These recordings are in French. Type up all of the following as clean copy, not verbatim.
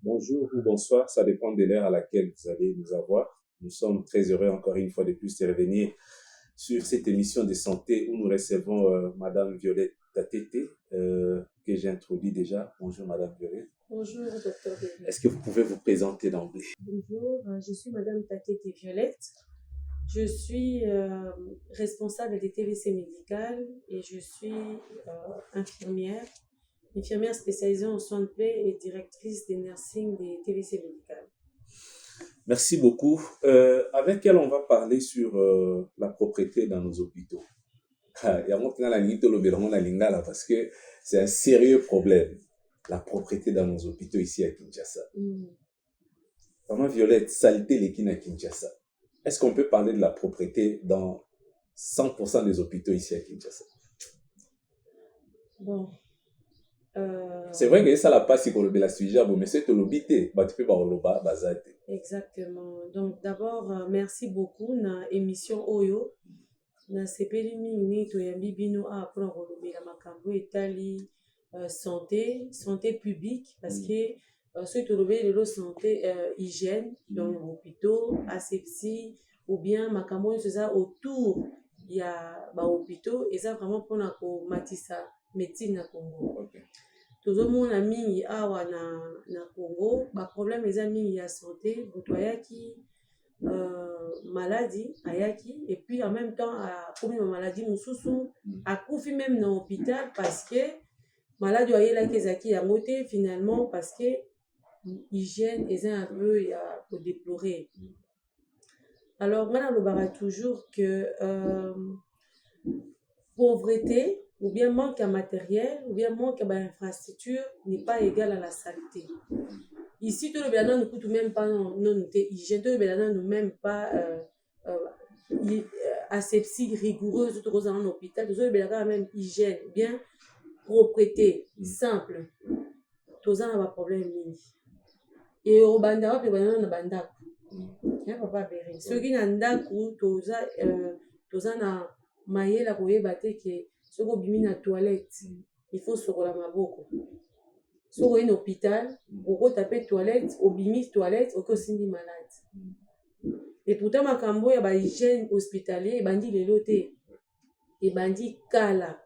bonjour ou bonsoir, ça dépend de l'heure à laquelle vous allez nous avoir. Nous sommes très heureux encore une fois de plus de revenir sur cette émission de santé où nous recevons Madame Violette Tatete, que j'ai introduit déjà. Bonjour Madame Violette. Bonjour, docteur David. Est-ce que vous pouvez vous présenter d'emblée? Bonjour, je suis Madame Tatete Violette. Je suis responsable des TVC médicales et je suis infirmière spécialisée en soins de plaie et directrice des nursing des TVC médicales. Merci beaucoup. Avec elle, on va parler sur la propreté dans nos hôpitaux. Il y a montré la ligne de lingala parce que c'est un sérieux problème, la propreté dans nos hôpitaux ici à Kinshasa. Maman Violette, saleté l'équine à Kinshasa. Est-ce qu'on peut parler de la propreté dans 100% des hôpitaux ici à Kinshasa? Bon. C'est vrai que ça n'a pas si qu'on le sujet, mais c'est l'hôpital, tu peux pas le bazate. Exactement. Donc d'abord, merci beaucoup na émission Oyo. Na sepeli mingi to yambi bino a pour kolobela makambo etali santé publique parce que ceux to lobela le santé hygiène dans les hôpitaux, asepsie ou bien makambo c'est ça autour il y a ba hôpitaux et ça vraiment pour na ko matisa médecine na Congo. Okay. Tozomona mingi awa na Congo ba problème eza mingi ya santé botoyaki maladie ayaki et puis en même temps comme une maladie mususu akufi même dans l'hôpital parce que maladie ayelaki ezaki yango te finalement parce que hygiène est un peu pour déplorer. Alors moi nalobaka toujours que pauvreté ou bien manque à matériel ou bien manque à infrastructure n'est pas égal à la saleté. Ici, tout le bénin ne coûte même pas non hygiène, tout le bénin ne même pas asepsie rigoureuse, tout dans l'hôpital, tout le bénin même hygiène, bien propreté, simple. Tout ça n'a pas de problème. Et au banda, le bénin n'a pas d'ak. Il n'y a pas de bénin. Ceux qui n'ont d'ak, tout ça n'a maillé la boye batte que ceux qui bimi na toilette, il faut se rouler ma boko. Sur un hôpital, on taper toilette, au bimis toilette, au cosini malade. Et pourtant, ma cambo y a ba hygiène hospitalier, bandi les lotés, et bandi kala.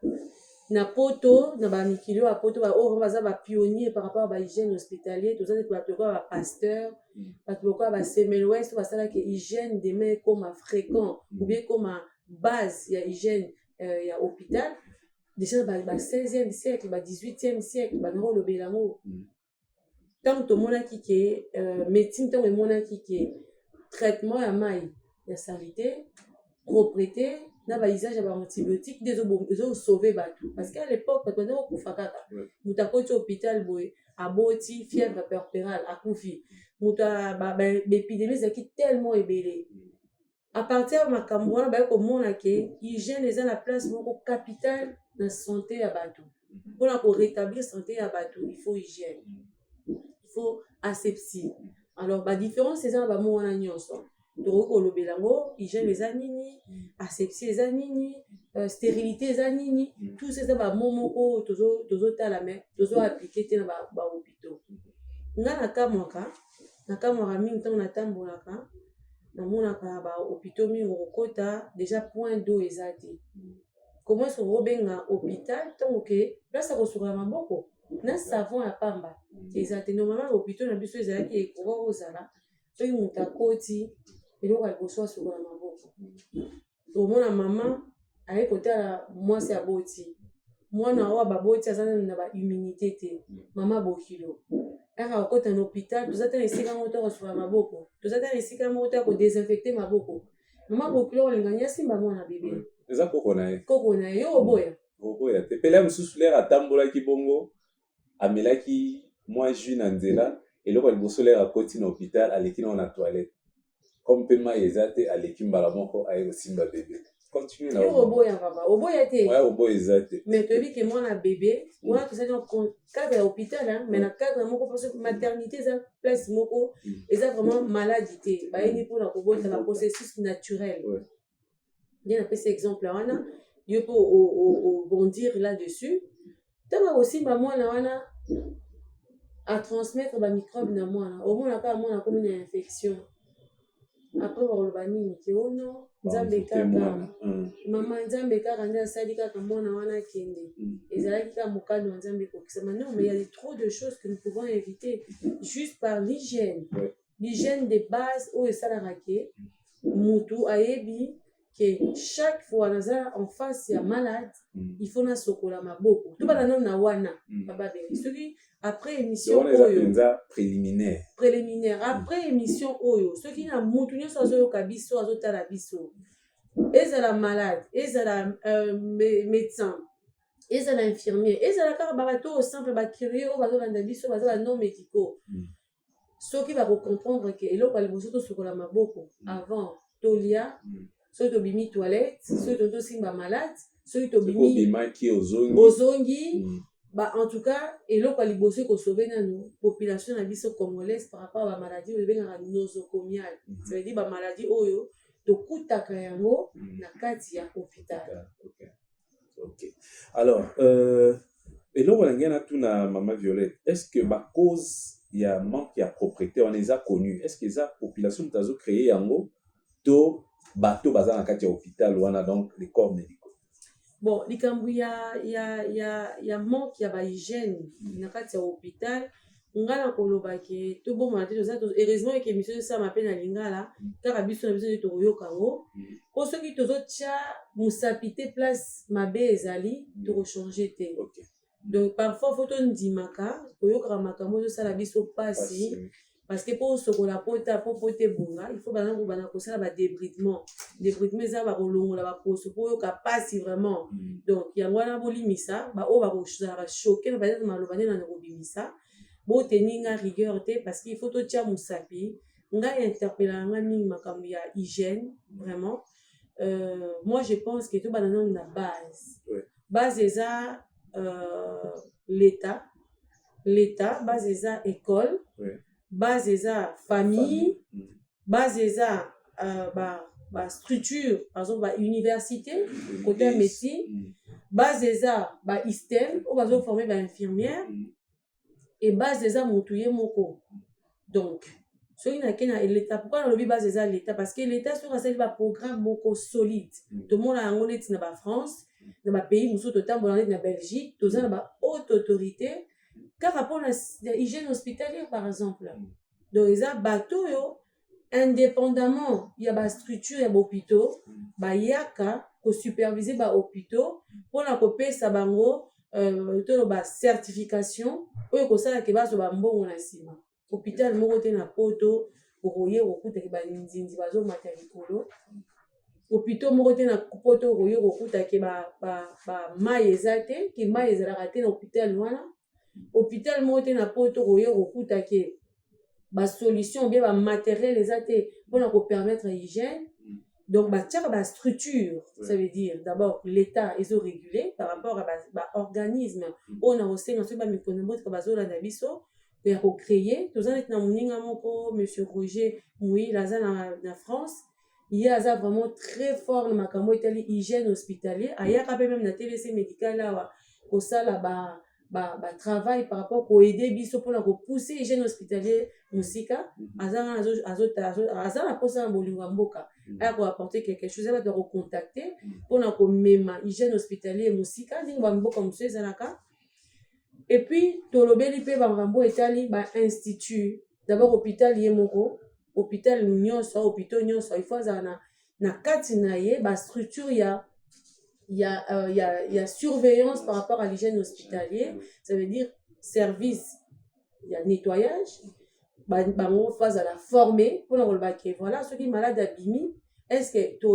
Na poto, na ba mikilo a poto ba oh baza ba pionnier par rapport à ba hygiène hospitalier, tout ça c'est pour ba pasteur, pour ba semaine ouest, ba ça là que hygiène des mains comme à fréquent, ou bien comme à base, il y a hygiène, il y a hôpital. Déjà, le 16e siècle, le 18e siècle, le Bélango. Tant que mon qui médecine, tant que mon qui traitement à maille, il y a saleté, propreté, il y a usage d'antibiotiques, des eaux sauver bateau. Parce qu'à l'époque, quand on est au Koufakata, nous avons été à l'hôpital, à Boti, fièvre puerpérale, à Koufi. Nous avons l'épidémie qui tellement ébélée. À partir de ma cambouana, on a que l'hygiène est la place capitale de la santé à Batou. Pour rétablir la santé à Batou, il faut hygiène. Il faut asepsie. Alors, la différence, c'est ça, on a une hygiène les anini, asepsie les anini, stérilité les anini, tout ça, va momoko, tozo talame, tozo appliqué dans les hôpitaux. On a la kamwaka mingi on a tambolaka. Namonaka ba hôpitaux mi okota déjà point d'eau ezati. Comment est-ce qu'on benga hôpital tant que là ça ressoura maboko na savon à pamba ezati normalement hôpitaux na biso ezalaki ekoko ozala soki muta koti eloko ya kosoa sukula maboko. Omona mama aye kotala mwasi aboti mwana oyo baboti aza na ba immunité te mama bokilo. Aka okota na hôpital tozata na esika moto kosuka maboko tozata na esika moto ko désinfecter maboko mama bokilo olenganya simba mwana bébé eza koko na ye yo oboya te pele mususu lera atambolaki bongo amelaki mwa jus na nzela eloko liboso lera akoti na hôpital aleki na toilette comme pe mai eza te aleki mbala moko aye kosimba bébé. Continue là. Oboya papa, oboya te. Ouais, oboya exact. Mais tu dis que moi na bébé, moi tout ça dans cadre hôpital hein, mais na cadre moko parce que maternité ça place moko et ça vraiment maladie. Ba yini pour la kobo ça processus naturel. Ouais. Bien après cet exemple là, on a yo pour bondir là-dessus. Tama aussi ba moi na wana à transmettre ba microbe na mwana omona kaka mwana akomi na infection après bakoloba nini ke o non nzambe kaka mama nzambe kaka nde asali kaka mwana wana akende ezalaki kaka mokano wa nzambe ekokisama non mais il y a trop de choses que nous pouvons éviter juste par l'hygiène l'hygiène de base oyo esalaka ke mutu ayebi que chaque fois naza en face ya malade il faut na sokola maboko to bana na wana baba beli soki après émission oyo préliminaire après émission oyo soki na mutu nyonso azoyoka biso azotala biso ezala malade ezala médecin ezala infirmier ezala kaka babato au simple bacurie oyo bazolanda biso baza ba non médicaux soki bakocomprendre ke eloko ya liboso tosokola maboko avant tolia soki tobimi toilette soki tosimba malade soki tobimi ozongi en tout cas eloko ya liboso ekosauve nanu population na biso congolaise par rapport à bamaladie oyo ebengaka nosocomiale ça veut dire bamaladie oyo tokutaka yango na kati ya hôpital. Alors eloko na ngai natuna mama Violette, est-ce que cause ya manque ya propriété on les a connus, est-ce que eza population moto azocréer yango to bato baza na kati ya hôpital wana donc les corps médicaux? Bon likambo ya manque ya bahygiène na kati ya hôpital nga na koloba ke tobomana te toza heureusement eke émission esama mpe na lingala kaka biso na biso nde tokoyoka yango mpo soki tozotia mosapi te place mabe ezali tokochange te donc parfois fo tondimaka koyokaka makambo ezosala biso mpasi parce que pour sokola pota po te bonga il faut bana kosala badébridement eza bakolongola baposo po yoka pasi vraiment donc yango wana bolimisa oyo bakozala bachoke na peut-être maloba nde na kobimisa boteninga rigueur te parce qu'il faut totia mosapi ngai interpellaka nga mingi makambo ya hygiène vraiment moi je pense que to bana nanu na base eza l'état base eza école base eza famille base eza structure par exemple université côté ya médecine base eza ISTEM oyo bazoforme infirmière et base eza motu ye moko donc soki nake na l'état pourquoi nalobi base eza l'état parce que l'état soki asali baprogramme moko solide tomona yango neti na bafrance na bapays mosusu totambola neti na belgique toza na bahaute autorité kaka mpona hygiène hospitalière par exemple donc eza bato oyo indépendamment ya bastructure ya bahôpitaux bayaka kosupervise bahôpitaux mpona kopesa bango toloba certification oyo kosalaka bazwa bambongo na nsima hôpital moko te na poto okoye kokutaki banzinzi bazomata likolo hôpital moko te na poto okoye kokutaki bamai eza te ke mai ezalaka te na hôpital wana hôpital moko te na poto okoye kokutaki basolution bien bamatériel eza te mpona kopermettre hygiène donc batiaka structure ça veut dire d'abord l'état régulé par rapport à organisme oyo na kosenga soki bamikono motika bazolanda biso ya kocréer toza neti na moninga moko monsieur Roger Mouil aza na France ye aza vraiment très fort na makambo etali hygiène hospitalier ayaka mpe même na TVC médical awa kosala travail par rapport koaider biso mpona kopousser hygiène hospitalier mosika aza na posa na bolingo ya mboka aya koapporter quelque chose ya bato ya kocontacte mpona komema hygiène hospitalier mosika ndenge bamboka mosusu ezalaka et puis tolobeli mpe bangambo etali bainstitut d'abord hôpital ye moko hôpital nyonso hôpitaux nyonso il faut azala na kati na ye bastructure il y a surveillance par rapport à l'hygiène hospitalière, ça veut dire service, il y a nettoyage, bango phase à la former pour le baquet. Voilà, ceux qui sont malades abîmés, est-ce que tu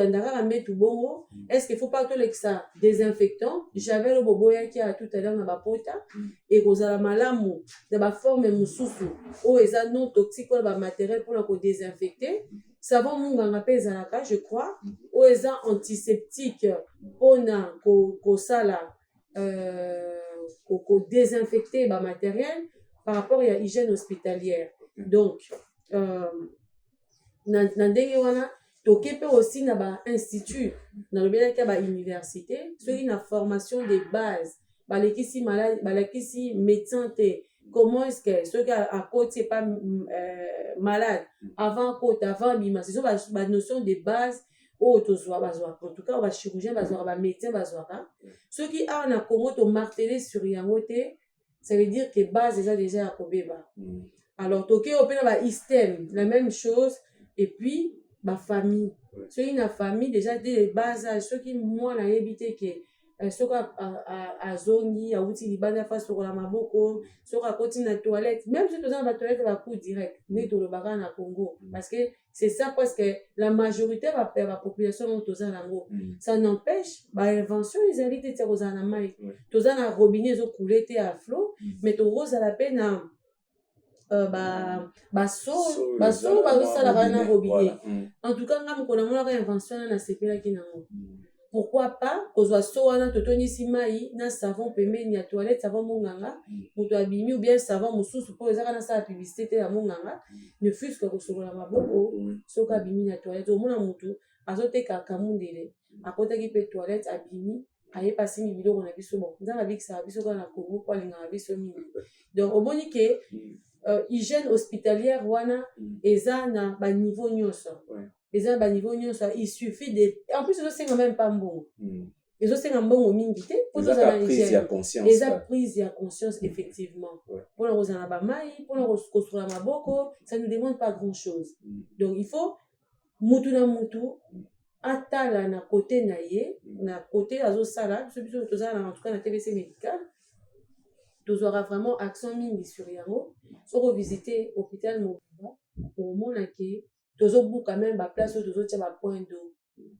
as mettre bongo? Est-ce qu'il faut pas que ça désinfectant? J'avais le bobo qui a tout à l'heure dans ma pota et vous avez malamu de ma forme mususu ou eza non toxique pour le matériel pour le désinfecter. Savon munganga pe ezalaka je crois ou eza antiseptique pona ko sala ko désinfecter ba matériel par rapport à hygiène hospitalière. Donc na ndenge wana toke pe aussi na ba institut na lobelaka ba université ceux qui na formation de base balekisi malade balekisi médecin te comment est-ce que ceux qui à côté c'est pas malade avant côté avant bima ce sont la notion de base au tozoa bazwa en tout cas on va chirurgien bazwa ba médecin bazwa ceux qui a na Congo to marteler sur yangote ça veut dire que base déjà à kobeba alors toké au pena ba système la même chose et puis ba famille ceux qui na famille déjà des bases ceux qui moi na éviter que soki azongi auti libanda fasi tokola maboko soki akoti na toilette même si toza na batoilette bacoup direct nde tolobaka na Congo parce que c'est ça presque la majorité ya population oyo toza nango ça n'empêche bainvention ezali te tia kozala na mai toza na robinet ezokule te ya flot mais tokozala mpe na baso bazosalaka na robinet en tout cas nga mokona monaka invention wana nasepelaki nango pourquoi pas kozwa so wana totondisi mai na savon pembeni ya toilette savon monganga moto abimi ou bien savon mosusu mpo ezaka nasala publicité te ya monganga ne fût que kosokola maboko soki abimi na toilette omona motu azotekaka mundele akotaki mpe toilette abimi ayebi asimbi biloko na biso bon nzambe abikisaka biso kaka na Congo mpo alingaka biso mingi donc omoni ke hygiène hospitalière wana eza na baniveau nyonso eza baniveau nyonso il suffit de en plus ezosenga même pas mbongo ezosenga mbongo mingi te mpo tozala na hygiène eza prise ya conscience effectivement mpona kozala na bamai mpona kosokola maboko ça ne demande pas grand chose donc il faut mutu na mutu atala na côté na ye na côté azosala biso tozala na en tout cas na TVC médical tozwaka vraiment action mingi sur yango soki ovisite hôpital mobimba omonake tozobuka même baplace oyo tozotia bapoint d'eau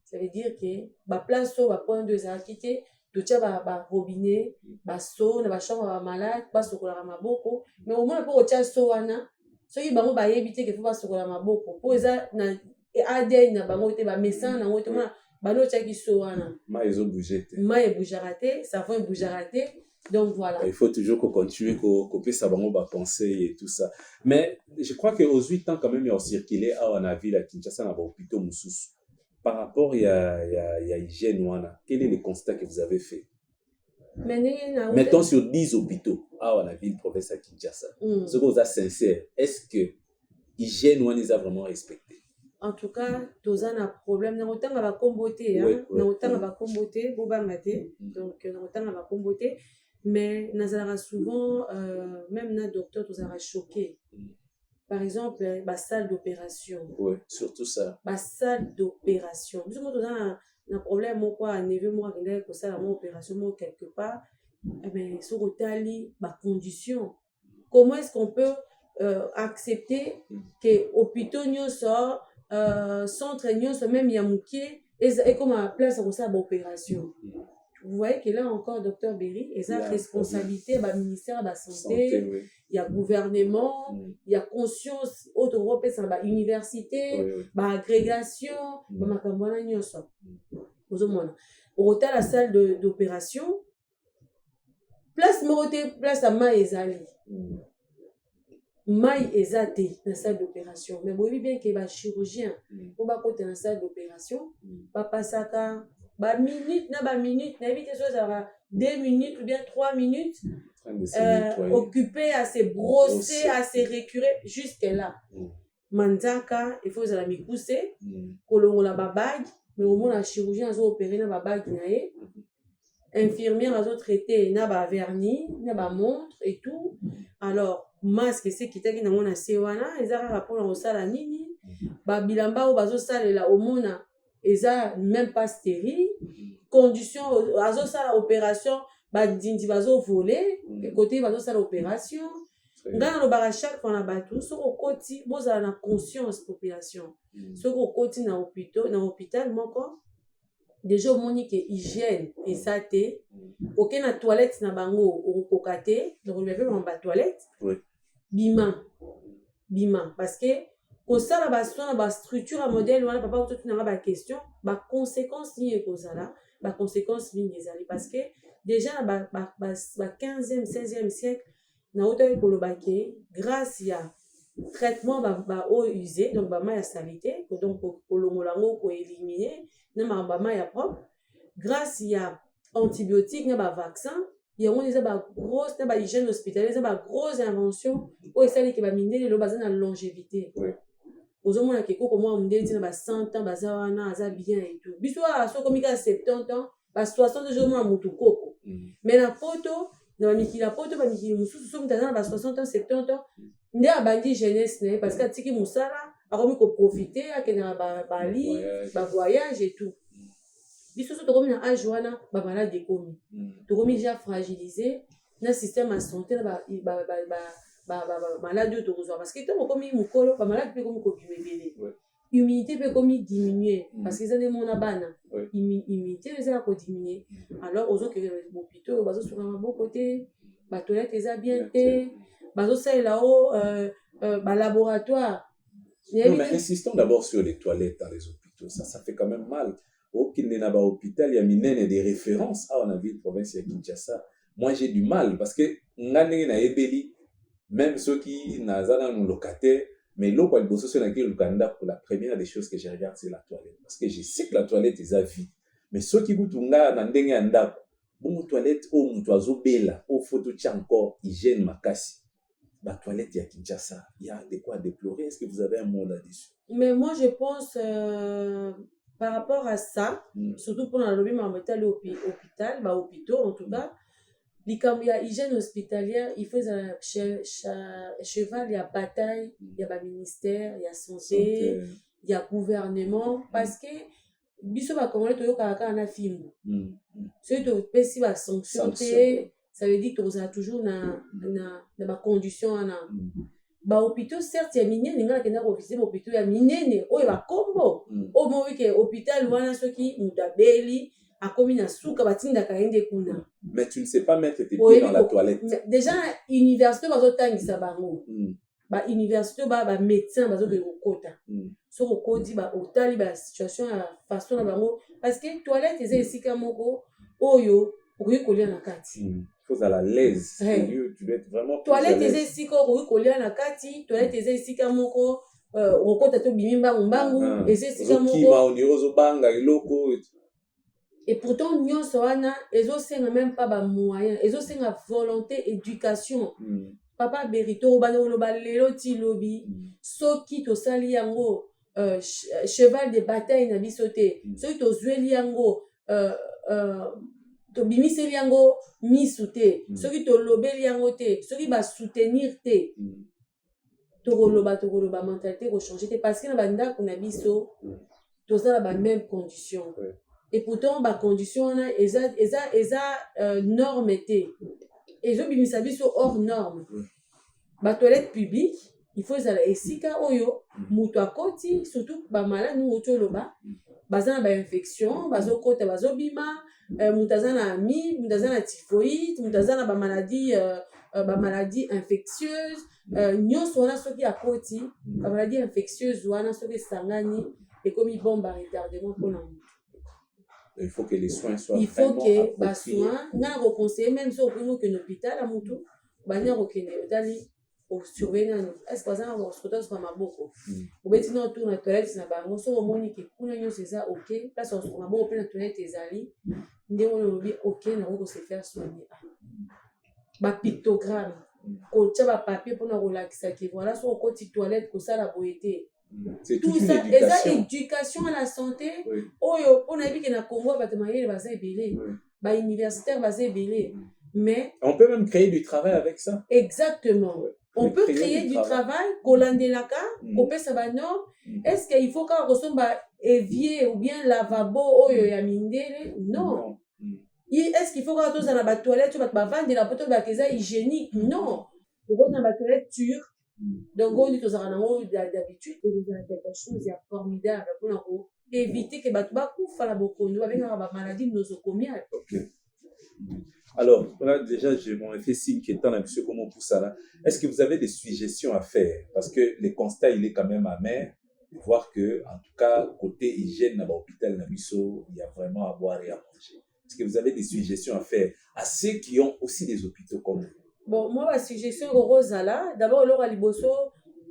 ça veut dire que baplace oyo bapoint d'eau ezalaki te totia barobinet baso na bachambre ya bamalade basokolaka maboko mais omona mpo kotia so wana soki bango bayebi te ke fo basokola maboko mpo eza na ADN na bango te bamesana nango te mona bano otiaki so wana mai ezobouge te mai ebougaka te savon ebougaka te donc voilà il faut toujours continuer kopesa bango bapenser et tout ça mais je crois que aux 8 ans quand même il y a circulé awa na ville à Kinshasa na bahôpitaux mosusu par rapport ya hygiène wana quel est le constat que vous avez fait mettons sur 10 hôpitaux awa na ville province à Kinshasa ce que vous êtes sincère est-ce que hygiène wana eza vraiment respecté en tout cas toza na problème na kotanga bakombo te na kotanga bakombo te bobanga te donc na kotanga bakombo te mais nazalaka souvent même na docteur tozalaka choqué par exemple salle d'opération surtout ça salle d'opération biso mo toza na problème moko ya neveu moko akendaki kosala mo opération moko quelque part mais soki otali bacondition comment est-ce qu'on peut accepter que hôpitaux nyonso centre nyonso même ya mokie ekoma place ya kosala baopération vous voyez que là encore docteur Berry eza responsabilité ya baministère ya basanté ya gouvernement ya conscience oyo tokopesa na bauniversité baagrégation bamakambo wana nyonso ozomona okotala salle d'opération place moko te place ya mai ezali mai eza te na salle d'opération mais boyebi bien ke bachirurgien mpo bakota na salle d'opération bapasaka baminute na baminute nayebi te so ezalaka 2 minutes ou bien 3 minutes occupé à se brosser à se récurer jusque là manzaka il faut ezala mikuse kolongola babague mais omona chirurgien azoopéré na babague na ye infirmière azotraité na bavernis na bamontre et tout alors masque esekitaki nango na se wana eza kaka mpona kosala nini babilamba oyo bazosalela omona eza même pas stérile condition azosala opération badindi bazovole côté bazosala opération ngai nalobaka chaque fois na bato soki okoti bozala na conscience population soki okoti na hôpital moko déjà omoni ke hygiène eza te oke na toilette na bango okokoka te donc olebe na batoilette bima parce que kosala basoin na bastructure ya modèle wana papa ototinanga baquestion baconséquence nini ekozala baconséquence mingi ezali parce que déjà na 15e 16e siècle na otaki koloba ke grâce ya traitement eau usée donc bama ya salité donc kolongola yango koéliminer na bama ya propre grâce ya antibiotique na bavaccin yango eza bagrosse na bahygiène hospitalière eza bagrosse invention oyo esaliki bamindele lelo baza na longévité ozomona ke koko mwa mondele ntina ba 100 ans baza wana aza bien et tout biso soki okomi kaka 70 ans ba 60 ozomona mutu koko mais na poto na bamikili ya poto bamikili mosusu soki mutu aza na ba 60 ans 70 ans nde abandi jeunesse na ye parce que atiki mosala akomi koprofite akendaka bali bavoyage et tout biso so tokomi na age wana bamalade ekomi tokomi déjà fragilisé na système ya santé na bamalade oyo tokozwa parce que ntango okomi mokolo bamalade mpe ekomi kobima ebele immunité mpe ekomi diminue parce que eza nde mona bana immunité eza ya kodiminue alors ozokende bopito oyo bazosuka maboko te batoilette eza bien te bazosalela o balaboratoire. Non, mais insistons d'abord sur les toilettes dans les hôpitaux. Ça fait quand même mal. Au Kindenaba hôpital, il y a minene des références. Ah, on a vu la province de Kinshasa. Moi, j'ai du mal parce que ngane na ebeli, même ceux qui n'azana nos locataires, mais l'eau quoi le bosso sur laquelle Luganda pour la première des choses que je regarde c'est la toilette parce que je sais que la toilette est à vie. Mais ceux qui boutunga na ndenge anda, bon toilette au mutoazo bela, au photo tient encore hygiène makasi. La toilette à Kinshasa, il y a de quoi déplorer. Est-ce que vous avez un mot là-dessus? Mais moi, je pense, par rapport à ça, surtout pour la lobby à l'hôpital, hôpitaux en tout cas, il y a hygiène hospitalière, il faut cheval, il y a bataille, il y a ministère, il y a santé, il y a gouvernement, parce que biso ba komole to yoka na film. C'est to pesi ba sanction. Ça veut dire que vous avez toujours des conditions. Les hôpitaux, certes, il y a minene, il y a des hôpitaux, il y a minene, il y a combo. Au moment où l'hôpital, il y a ceux qui ont des a commis un souk, mais tu ne sais pas mettre tes pieds dans la toilette. Déjà, l'université, il y a des université, il y a des médecins, il y a des quotas. Si on dit, il y a des situations, il y a des façons, parce que les toilettes, il y a des sikamoko, oyo, pour y coller la carte. À la l'aise. Tu dois être vraiment toilette eza esika okoki kolia na kati toilette eza esika moko okota to bimi mbangu eza esika moko et pourtant nyonso wana ezosenga même pas ba moyen ezosenga volonté éducation papa berito obana oloba lelo ti lobi soki tosali yango cheval de bataille na biso te soki tozweli yango to bimiseli yango misu te soki tolobeli yango te soki ba soutenir te tokoloba mentalité ko changer te parce que na bandako na biso tozala ba même condition et pourtant ba condition wana eza norme te ezo bimisa biso hors norme ba toilette publique il faut ezala esika oyo mutu akoti surtout ba malade nous toloba baza na ba infection bazokota bazobima mutu aza na ami mutu aza na typhoïde mutu aza na ba maladie infectieuse nyonso wana soki akoti ba maladie infectieuse wana soki esangani ekomi bombe à retardement mpona mutu. Il faut que les soins soient il faut que ba soins nga na ko conseiller même so okoki okende hôpital ya mutu banya kokende otali surveiller nano est-ce que bazana hospital sur maboko obeti na tour na toilette na bango so omoni ke kuna nyonso eza ok place sur maboko pe na toilette ezali nde on lobi ok na ko se faire soigner ba pictogramme ko tia ba papier pour na relaxer ki voilà so okoti toilette ko sala boyete c'est tout ça éducation à la santé oyo on a vu que na Congo ba temayele baza ebele ba universitaire baza ebele mais on peut même créer du travail avec ça. Exactement. On peut créer du travail, kolandelaka, kopesa ba norme. Est-ce qu'il faut qu'on ressemble à évier ou bien lavabo oyo ya mindele? Non. Est-ce qu'il faut qu'on retourne dans la toilette, tu vas te vendre la poteau ba keza hygiénique? Non. On va dans la toilette turque. Donc on dit aux aranamo d'habitude et vous avez quelque chose de formidable pour éviter que batuba kufa la bokondo avec la maladie nosocomiale. OK. Alors, là, déjà, je m'en fait signe qui est en monsieur comment pour ça là. Est-ce que vous avez des suggestions à faire? Parce que le constat, il est quand même amer de voir que, en tout cas, côté hygiène, dans l'hôpital, il y a vraiment à boire et à manger. Est-ce que vous avez des suggestions à faire à ceux qui ont aussi des hôpitaux comme vous? Bon, moi, ma suggestion, Rosala, d'abord, Laura Liboso,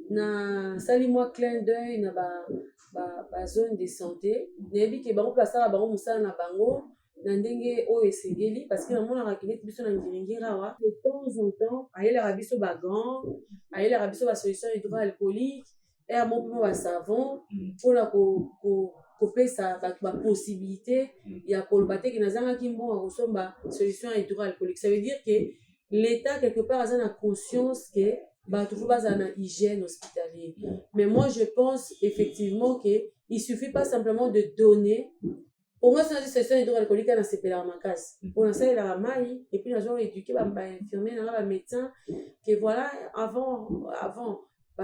na sali moi clin d'œil, na ba zone de santé. Nebi ke bango place la bango musala na bango. na ndenge oyo esengeli parce que namonaka kineti biso na ngilingiri awa de temps en temps ayelaka biso bagant ayelaka biso basolution hydroalcoolique ere moko mpe basavon mpona kopesa bato bapossibilité ya koloba te ke nazangaki mbongo kosomba solution hydroalcoolique. Ça veut dire que l'état quelque part aza na conscience que bato fo bazala na hygiène hospitalier. Mais moi je pense effectivement que il suffit pas simplement de donner. Pour moi, c'est une solution hydroalcoolique dans ces pays makasi. Pour l'instant, il y a la maille et puis nous avons éduqué les infirmiers, les médecins que voilà avant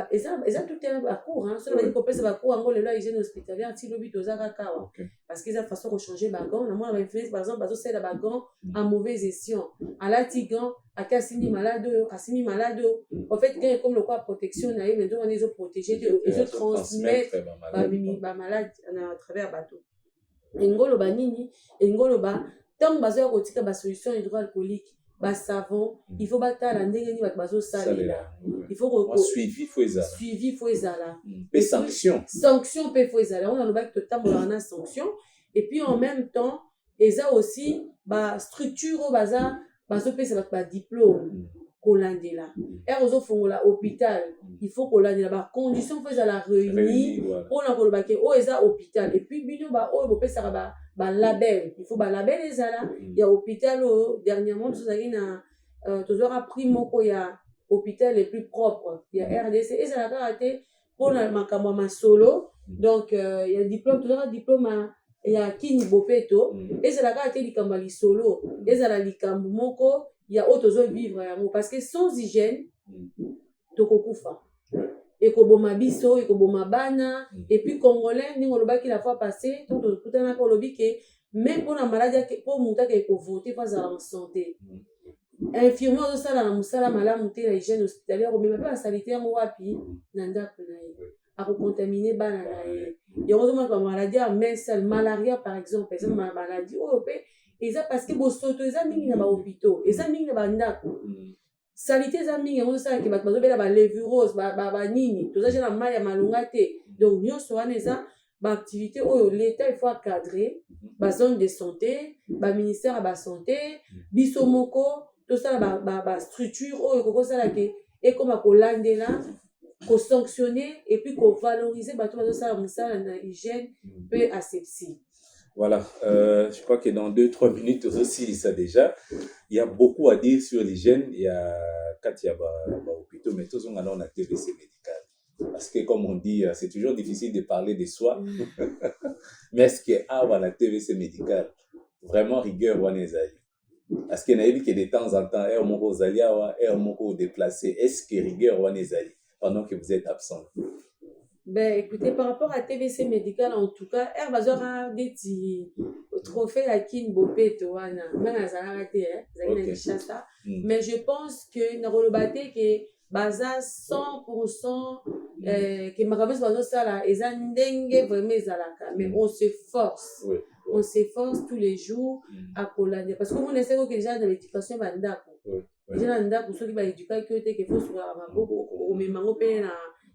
et ça tout est un cours hein. Cela veut dire qu'on peut se battre en gros le là hygiène hospitalière anti lobby dosaka kawa parce qu'ils ont façon de changer bagon. Moi, la infirmière par exemple, bazo c'est la bagon en mauvaise gestion. À la tigan, à Cassini malade, Cassini malade. En fait, quand comme le quoi protection, on a maintenant on est protégé et se transmettre ba malade à travers bateau. Engolo ba nini engolo ba tant bazo kotika ba solution hydroalcoolique ba savon il faut batala ndenge ni bato bazo salela il faut ko suivi faut ezala et sanction pe faut ezala on a le bac totalement na sanction et puis en même temps eza aussi ba structure baza bazo pesa ba diplôme kolandela ere ozofongola hôpital il faut kolandela ba condition faut ezala réunir mpona koloba ke oyo eza hôpital et puis bino ba oyo bopesaka ba label il faut ba label ezala ya hôpital oyo dernièrement tozalaki na tozwaka prix moko ya hôpital le plus propre ya RDC ezala kaka te mpona makambo ya masolo donc ya diplôme tozwaka diplôme ya kini bopeto ezala kaka te likambo ya lisolo ezala likambo moko il y a autre vivre parce que sans hygiène tokokufa ekoboma biso ekoboma bana et puis congolais ndingo lobaki la fois passée tout tokutana ko lobi ke même pour la maladie pour monta ke ko voter pas en santé infirmier de sala na musala malamu te la hygiène hospitalière ou même pas sanitaire wapi na ndako na ye akocontaminer bana na ye yango zoma ka maladie mais seule malaria par exemple maladie oyo pe eza parce que bosoto eza mingi na ba hôpitaux eza mingi na ba ndako salité eza mingi yango tosala ke bato bazobela ba lévirose ba nini tozaja na mai ya malonga te donc nyonso wana eza baactivité oyo l'état il faut encadrer ba zone de santé ba ministère ya ba santé biso moko tosala ba structure oyo kokosala ke ekoma kolandela kosanctionner et puis kovaloriser bato bazosala mosala na hygiène pe asepsie. Voilà, je crois que dans 2-3 minutes aussi, ça déjà, il y a beaucoup à dire sur l'hygiène. Il y a Katia hôpitaux, mais tous on a TVC médical. Parce que comme on dit, c'est toujours difficile de parler de soi. Mais est-ce qu'il y a la TVC médical? Vraiment rigueur, on est allé. Parce qu'il y a que de temps en temps, on est déplacé. Est-ce que rigueur, on est allé pendant que vous êtes absent? Ben écoutez, par rapport à TVC médical, en tout cas, Herbazora des trophées à Kin Bopeto, mais je pense que Narolobate que baza 100% que Marabes Bazosala et Zandenge vraiment Zalaka, mais on se force. On s'efforce tous les jours à coller parce que on essaie que déjà dans l'éducation bandako. Déjà dans ndako ceux qui va éduquer que faut sur la maboko au même moment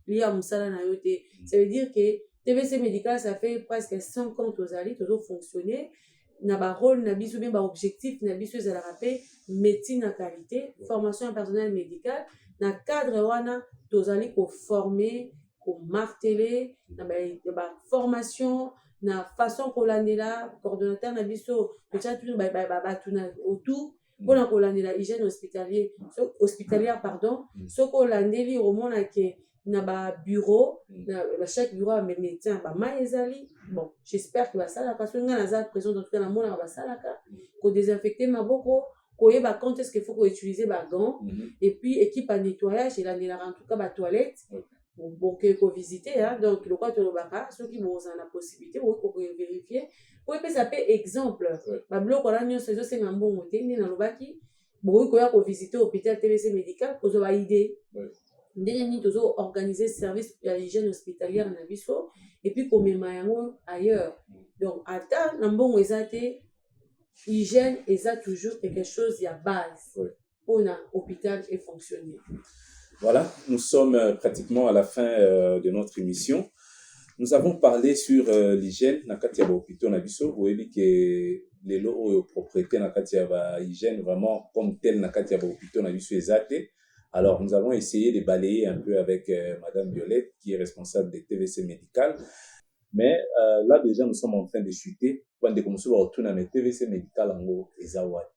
liya musala na yote. Ça veut dire que TVC médical ça fait presque 5 ans aux alliés toujours fonctionner na ba rôle na biso bien ba objectif na biso za la rapé médecine à qualité formation en personnel médical na cadre wana tozali ko former ko marteler na ba formation na façon kolandela coordonnateur na biso peut-être tout ba tuna autour pour la kolandela hygiène hospitalière pardon ce kolandeli au moins que na ba bureau na chaque bureau a médecin ba maezali bon j'espère que va ça la parce que nga na présent en tout cas na mona ba salaka ko désinfecter maboko ko yeba quand est-ce qu'il faut ko utiliser ba gants et puis équipe à nettoyage et là en tout cas ba toilette bon que ko visiter hein donc le quoi to le baka ceux qui vont en la possibilité ko vérifier ko peut ça peut exemple ba bloc la nyo saison c'est ngambon moté ni na lobaki bon ko ya ko visiter hôpital TVC médical ko zo ba idée ndenge nini tozo organiser service ya hygiène hospitalière na biso et puis komema yango ailleurs donc ata na mbongo eza te hygiène eza toujours quelque chose ya base pour un hôpital et fonctionner. Voilà, nous sommes pratiquement à la fin de notre émission. Nous avons parlé sur l'hygiène na kati ya hôpital na biso. Vous voyez que les lots propriété na kati ya ba hygiène vraiment comme tel na kati ya ba hôpitaux na biso ezate. Alors nous avons essayé de balayer un peu avec madame Violette qui est responsable des TVC médical. Mais là déjà nous sommes en train de chuter quand de commencer à retourner mais TVC médical en haut ezawat.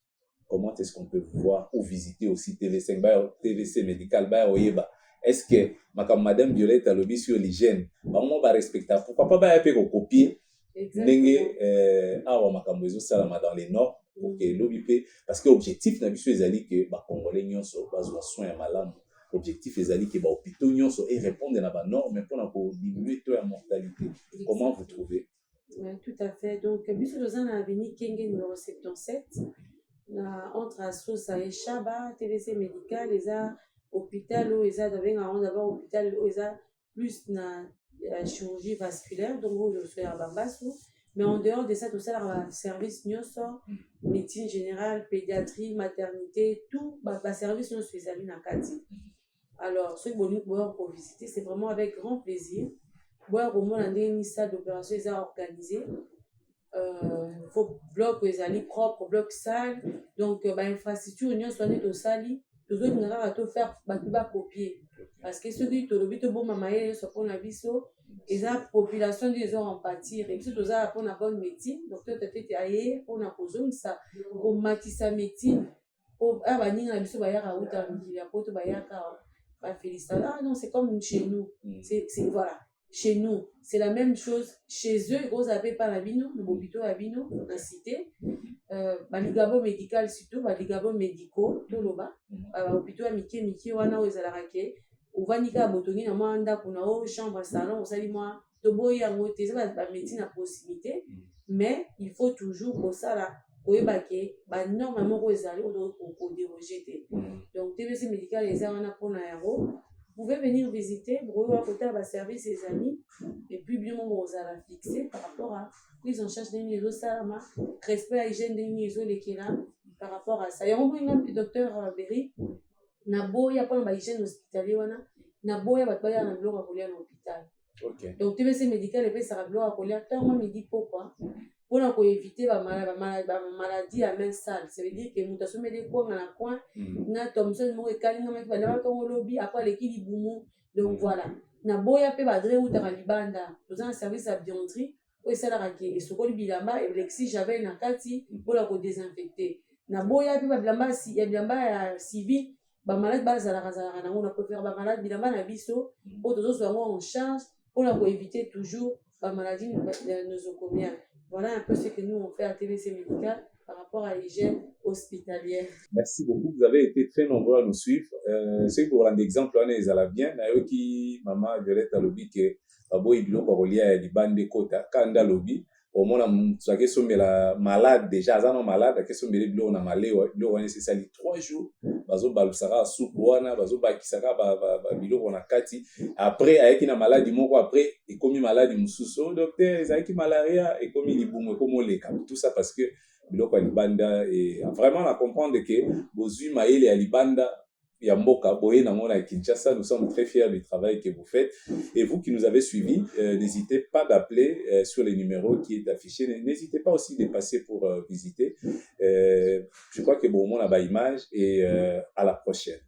Comment est-ce qu'on peut voir ou visiter aussi TVC médical ba oyeba. Est-ce que madame Violette a lobby sur l'hygiène vraiment va respecter pourquoi pas ba pe copier ndenge awa makambo ezosalama dans les nord pour que lobby pe parce que objectif na biso ezali que ba congolais nyonso bazwa soin ya malamu. Objectif ezali que ba hôpitaux nyonso et répondre na ba normes pour na diminuer taux ya mortalité. Comment vous trouvez? Oui, tout à fait. Donc biso tozana na avenue Kenge numéro 77 entre Asosa et Chaba TVC médical eza hôpital où eza d'abord hôpital où eza plus na chirurgie vasculaire donc où je suis à Bambasu mais en dehors de ça tout ça la service nyonso médecine générale pédiatrie maternité tout ba service nyonso ezali na kati. Alors ceux qui vont pour visiter c'est vraiment avec grand plaisir. Boire au moins une salle d'opération est organisée. Faut bloc ezali propre bloc sale donc ba infrastructure union soigner to sali toujours ngara to faire ba copier parce que ceux qui to lobi to bon mamaye so pour na biso eza population des ont en pâtir et puis to za pour na bonne médecine docteur tete aye pour na kozong ça pour matisa médecine pour ba ninga biso ba yaka uta ngila poto ba yaka ba féliciter ah non c'est comme chez nous c'est voilà. Chez nous, c'est la même chose. Chez eux, gros appels par la bino, le hôpital à bino, la cité, ligabo médical surtout, ligabo médicaux, tout le bas, hôpital à Miki, wana ou ezalaraké, ou vanika botoni na manda kuna o chambre salon, ou sali moi, toboy à moté, c'est pas médecine à proximité, mais il faut toujours pour ça là, pour ébaquer, normalement vous allez au déroger. Donc TVC médical les wana pour naéro. Vous pouvez venir visiter, vous pouvez côté à service ses amis, et puis bien vous allez fixer par rapport à prise en charge des niveaux salama, respect à l'hygiène des niveaux les là par rapport à ça. Et on voit le docteur Berry, nabo ya pas l'hygiène hospitalière wana, nabo ya pas ya nablo à voler à l'hôpital. Donc TVC médical et puis ça nablo à voler. Tant moi me dit pourquoi. Pour éviter la maladie à main sale. Ça veut dire que nous avons des coins dans le coin, nous avons des calines, nous avons des lobby, après l'équilibre. Donc voilà. Nous avons un service à biontrie, et ça a été ce qu'on dit là-bas, et l'exi j'avais un kati pour la désinfecter. Nous avons un civil, les malades, on peut faire des malades, pour tous en charge, pour éviter toujours la maladie nosocomiale. Voilà un peu ce que nous on fait à TVC médical par rapport à l'hygiène hospitalière. Merci beaucoup. Vous avez été très nombreux à nous suivre. C'est pour rendre exemple, on est à bien. D'ailleurs, qui maman Violette a lobby que abo ibilo kwa rolia di bande kota kanda lobby. Au moins la question mais la malade déjà ça non malade question mais bilo na maléo bilo on c'est ça les 3 jours bazo balusara soupe wana bazo bakisaka ba bilo on a kati après avec une maladie moko après et comme maladie mususo docteur ezaki malaria et comme libumu comme les tout ça parce que bilo kwa libanda et vraiment à comprendre que bozui maele ya libanda Yamboka, Boye, Namona et Kinshasa, nous sommes très fiers du travail que vous faites. Et vous qui nous avez suivis, n'hésitez pas d'appeler sur les numéros qui est affiché. N'hésitez pas aussi de passer pour visiter. Je crois que bon, on a image et à la prochaine.